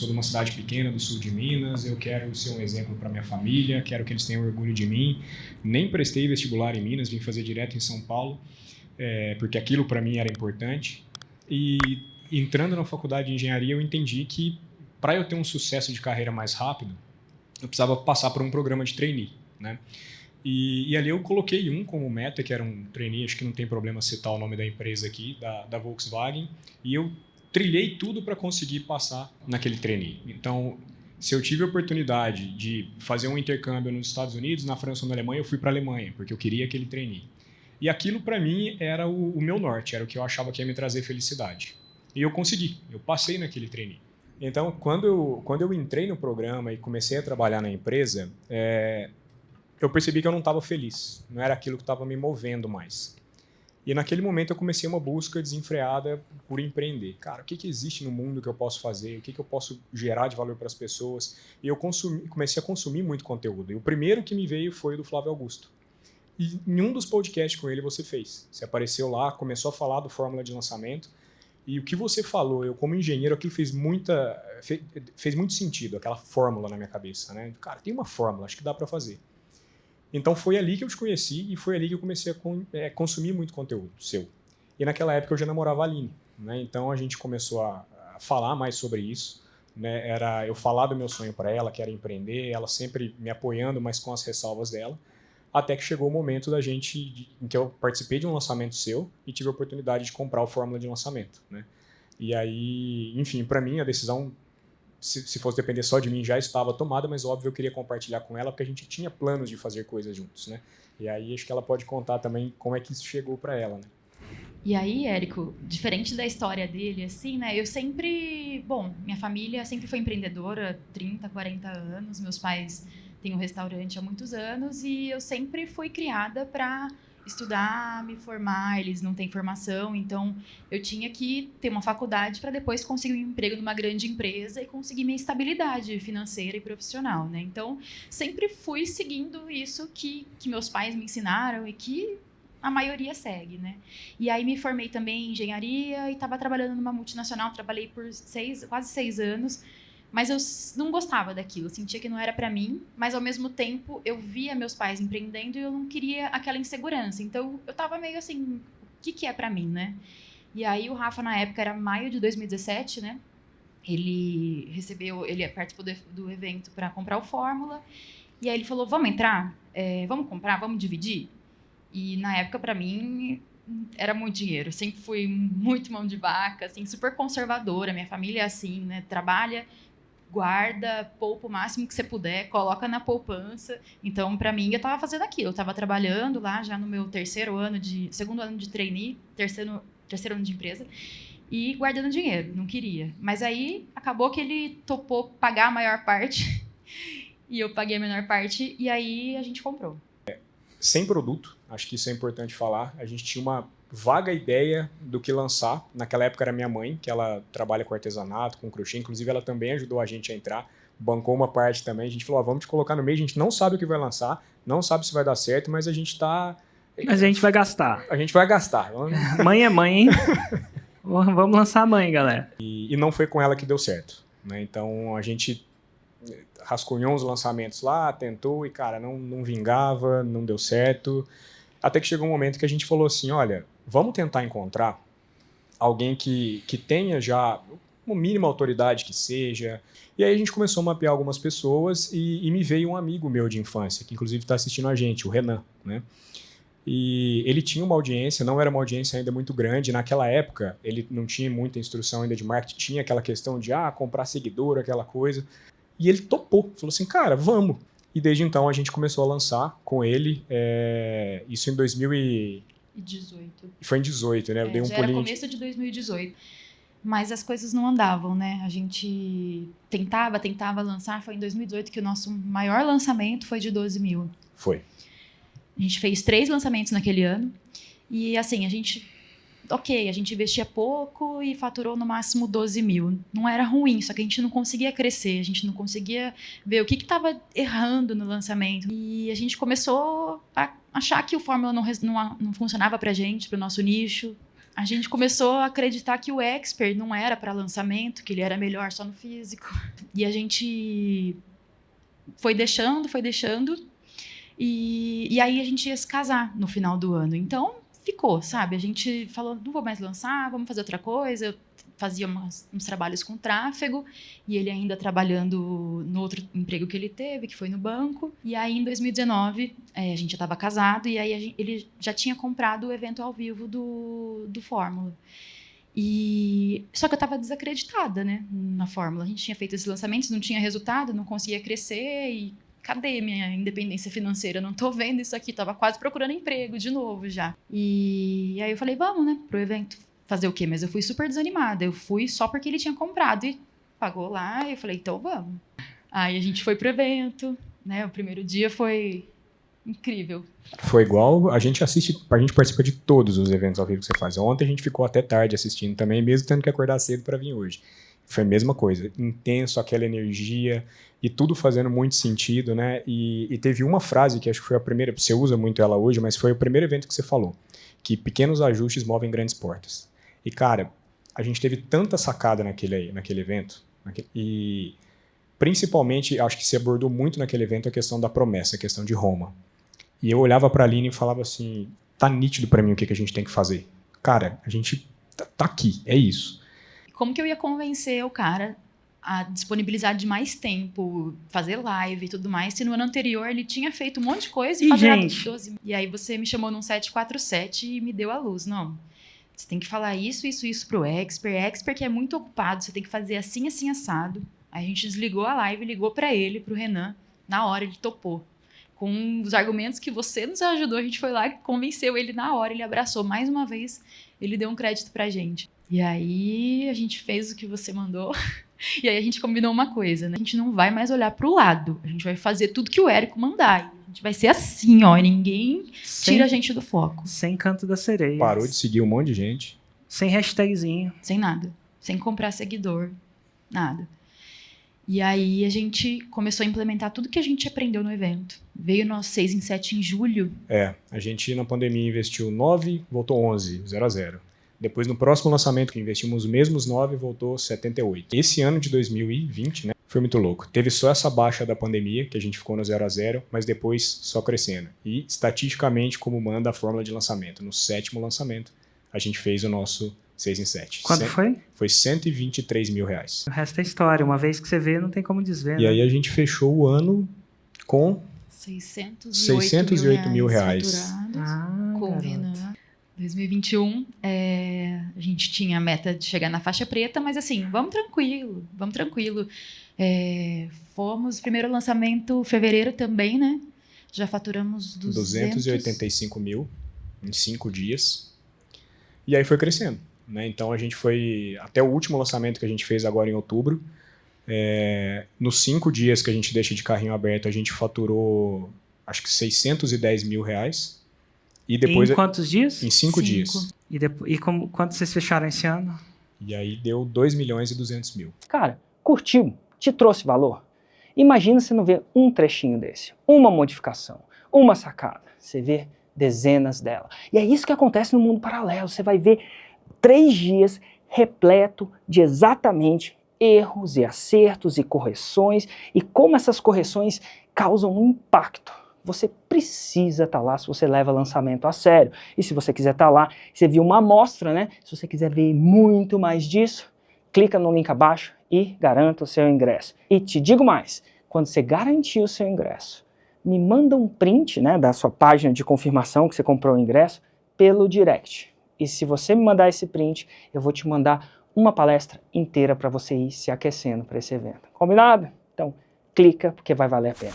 sou de uma cidade pequena do sul de Minas, eu quero ser um exemplo para minha família, quero que eles tenham orgulho de mim. Nem prestei vestibular em Minas, vim fazer direto em São Paulo, porque aquilo para mim era importante. E entrando na faculdade de engenharia, eu entendi que para eu ter um sucesso de carreira mais rápido, eu precisava passar por um programa de trainee, né? E ali eu coloquei como meta, que era um trainee, acho que não tem problema citar o nome da empresa aqui, da Volkswagen, e eu trilhei tudo para conseguir passar naquele trainee. Então, se eu tive a oportunidade de fazer um intercâmbio nos Estados Unidos, na França ou na Alemanha, eu fui para a Alemanha, porque eu queria aquele trainee. E aquilo, para mim, era o meu norte, era o que eu achava que ia me trazer felicidade. E eu consegui, eu passei naquele trainee. Então, quando eu entrei no programa e comecei a trabalhar na empresa, eu percebi que eu não estava feliz, não era aquilo que estava me movendo mais. E naquele momento eu comecei uma busca desenfreada por empreender. Cara, o que existe no mundo que eu posso fazer? O que eu posso gerar de valor para as pessoas? E eu comecei a consumir muito conteúdo. E o primeiro que me veio foi o do Flávio Augusto. E em um dos podcasts com ele você fez. Você apareceu lá, começou a falar do fórmula de lançamento. E o que você falou, eu como engenheiro, aquilo fez muito sentido, aquela fórmula na minha cabeça, né? Cara, tem uma fórmula, acho que dá para fazer. Então foi ali que eu te conheci e foi ali que eu comecei a consumir muito conteúdo seu. E naquela época eu já namorava a Aline, né? Então a gente começou a falar mais sobre isso, né? Era eu falar do meu sonho para ela, que era empreender, ela sempre me apoiando, mas com as ressalvas dela, até que chegou o momento em que eu participei de um lançamento seu e tive a oportunidade de comprar o fórmula de lançamento, né? E aí, enfim, para mim a decisão, se fosse depender só de mim, já estava tomada, mas óbvio eu queria compartilhar com ela porque a gente tinha planos de fazer coisas juntos, né? E aí acho que ela pode contar também como é que isso chegou para ela, né? E aí, Érico, diferente da história dele, assim, né? Eu sempre... Bom, minha família sempre foi empreendedora, 30, 40 anos. Meus pais têm um restaurante há muitos anos e eu sempre fui criada para estudar, me formar. Eles não têm formação, então eu tinha que ter uma faculdade para depois conseguir um emprego numa grande empresa e conseguir minha estabilidade financeira e profissional, né? Então, sempre fui seguindo isso que meus pais me ensinaram e que a maioria segue, né? E aí me formei também em engenharia e estava trabalhando numa multinacional, trabalhei por quase 6 anos, mas eu não gostava daquilo, sentia que não era para mim, mas ao mesmo tempo eu via meus pais empreendendo e eu não queria aquela insegurança, então eu estava meio assim, o que é para mim, né? E aí o Rafa, na época, era maio de 2017, né? Ele participou do evento para comprar o Fórmula, e aí ele falou, vamos entrar? Vamos comprar? Vamos dividir? E na época, para mim, era muito dinheiro. Eu sempre fui muito mão de vaca, assim, super conservadora. Minha família é assim, né? Trabalha, guarda, poupa o máximo que você puder, coloca na poupança. Então, para mim, eu estava fazendo aquilo. Eu estava trabalhando lá já no meu segundo ano de trainee, terceiro ano de empresa, e guardando dinheiro. Não queria. Mas aí, acabou que ele topou pagar a maior parte e eu paguei a menor parte, e aí a gente comprou. Sem produto, acho que isso é importante falar. A gente tinha uma vaga ideia do que lançar. Naquela época era minha mãe, que ela trabalha com artesanato, com crochê. Inclusive, ela também ajudou a gente a entrar, bancou uma parte também. A gente falou, vamos te colocar no meio. A gente não sabe o que vai lançar, não sabe se vai dar certo, mas a gente tá... Mas a gente vai gastar. A gente vai gastar. Mãe é mãe, hein? Vamos lançar a mãe, galera. E não foi com ela que deu certo, né? Então, a gente rascunhou uns lançamentos lá, tentou e, cara, não vingava, não deu certo. Até que chegou um momento que a gente falou assim, olha, vamos tentar encontrar alguém que tenha já uma mínima autoridade que seja. E aí a gente começou a mapear algumas pessoas e me veio um amigo meu de infância, que inclusive está assistindo a gente, o Renan, né? E ele tinha uma audiência, não era uma audiência ainda muito grande. Naquela época, ele não tinha muita instrução ainda de marketing, tinha aquela questão de comprar seguidor, aquela coisa. E ele topou, falou assim, cara, vamos. E desde então a gente começou a lançar com ele, isso em 2018. Foi em 2018, né? Eu dei um já pulinho. Era começo de 2018. Mas as coisas não andavam, né? A gente tentava lançar. Foi em 2018 que o nosso maior lançamento foi de 12 mil. Foi. A gente fez 3 lançamentos naquele ano. E assim, a gente investia pouco e faturou no máximo 12 mil. Não era ruim, só que a gente não conseguia crescer, a gente não conseguia ver o que estava errando no lançamento. E a gente começou a achar que o Fórmula não funcionava para a gente, para o nosso nicho. a gente começou a acreditar que o Expert não era para lançamento, que ele era melhor só no físico. E a gente foi deixando. E aí a gente ia se casar no final do ano. Então, ficou, sabe? A gente falou, não vou mais lançar, vamos fazer outra coisa. Eu fazia uns trabalhos com tráfego, e ele ainda trabalhando no outro emprego que ele teve, que foi no banco. E aí, em 2019, a gente já estava casado, e aí ele já tinha comprado o evento ao vivo do Fórmula. Só que eu estava desacreditada, né, na Fórmula. A gente tinha feito esses lançamentos, não tinha resultado, não conseguia crescer, e cadê minha independência financeira? Não tô vendo isso aqui, tava quase procurando emprego de novo já. E aí eu falei, vamos, né, pro evento. Fazer o quê? Mas eu fui super desanimada. Eu fui só porque ele tinha comprado e pagou lá. E eu falei, então vamos. Aí a gente foi pro evento, né? O primeiro dia foi incrível. Foi igual, a gente participa de todos os eventos ao vivo que você faz. Ontem a gente ficou até tarde assistindo também, mesmo tendo que acordar cedo para vir hoje. Foi a mesma coisa, intenso, aquela energia e tudo fazendo muito sentido, né? E teve uma frase que acho que foi a primeira, você usa muito ela hoje, mas foi o primeiro evento que você falou, que pequenos ajustes movem grandes portas. E, cara, a gente teve tanta sacada naquele evento, e principalmente, acho que se abordou muito naquele evento a questão da promessa, a questão de Roma. E eu olhava pra Aline e falava assim, tá nítido pra mim o que a gente tem que fazer. Cara, a gente tá aqui, é isso. Como que eu ia convencer o cara a disponibilizar de mais tempo, fazer live e tudo mais, se no ano anterior ele tinha feito um monte de coisa e faturado 12. E aí você me chamou num 747 e me deu a luz, não. Você tem que falar isso pro Expert que é muito ocupado, você tem que fazer assim, assim, assado. Aí a gente desligou a live, ligou pra ele, pro Renan, na hora ele topou. Com os argumentos que você nos ajudou, a gente foi lá e convenceu ele na hora, ele abraçou mais uma vez, ele deu um crédito pra gente. E aí a gente fez o que você mandou, e aí a gente combinou uma coisa, né? A gente não vai mais olhar pro lado, a gente vai fazer tudo que o Érico mandar. A gente vai ser assim, ó, e ninguém tira a gente do foco. Sem canto da sereia. Parou de seguir um monte de gente. Sem hashtagzinho. Sem nada. Sem comprar seguidor. Nada. E aí a gente começou a implementar tudo que a gente aprendeu no evento. Veio nosso 6 em 7 em julho. A gente na pandemia investiu 9, voltou 11, 0 a 0. Depois no próximo lançamento que investimos os mesmos 9, voltou 78. Esse ano de 2020, né? Foi muito louco. Teve só essa baixa da pandemia, que a gente ficou no 0 a 0, mas depois só crescendo. E, estatisticamente, como manda a fórmula de lançamento, no 7º lançamento, a gente fez o nosso 6 em 7. Quanto foi? Foi R$123 mil. O resto é história. Uma vez que você vê, não tem como desver, E aí a gente fechou o ano com 608 mil reais. Com o Renan. 2021, a gente tinha a meta de chegar na faixa preta, mas assim, vamos tranquilo. Fomos, primeiro lançamento, fevereiro também, né? Já faturamos 285 mil em 5 dias. E aí foi crescendo, né? Então a gente foi, até o último lançamento que a gente fez agora em outubro, nos 5 dias que a gente deixa de carrinho aberto, a gente faturou, acho que R$610 mil. E depois, em quantos dias? Em 5 dias. E quanto vocês fecharam esse ano? E aí deu 2.200.000. Cara, curtiu? Te trouxe valor? Imagina você não vê um trechinho desse, uma modificação, uma sacada. Você vê dezenas dela. E é isso que acontece no mundo paralelo. Você vai ver 3 dias repleto de exatamente erros e acertos e correções e como essas correções causam um impacto. Você precisa estar lá se você leva lançamento a sério. E se você quiser estar lá, você viu uma amostra, né? Se você quiser ver muito mais disso, clica no link abaixo e garanta o seu ingresso. E te digo mais, quando você garantir o seu ingresso, me manda um print, né, da sua página de confirmação que você comprou o ingresso pelo direct. E se você me mandar esse print, eu vou te mandar uma palestra inteira para você ir se aquecendo para esse evento. Combinado? Então, clica porque vai valer a pena.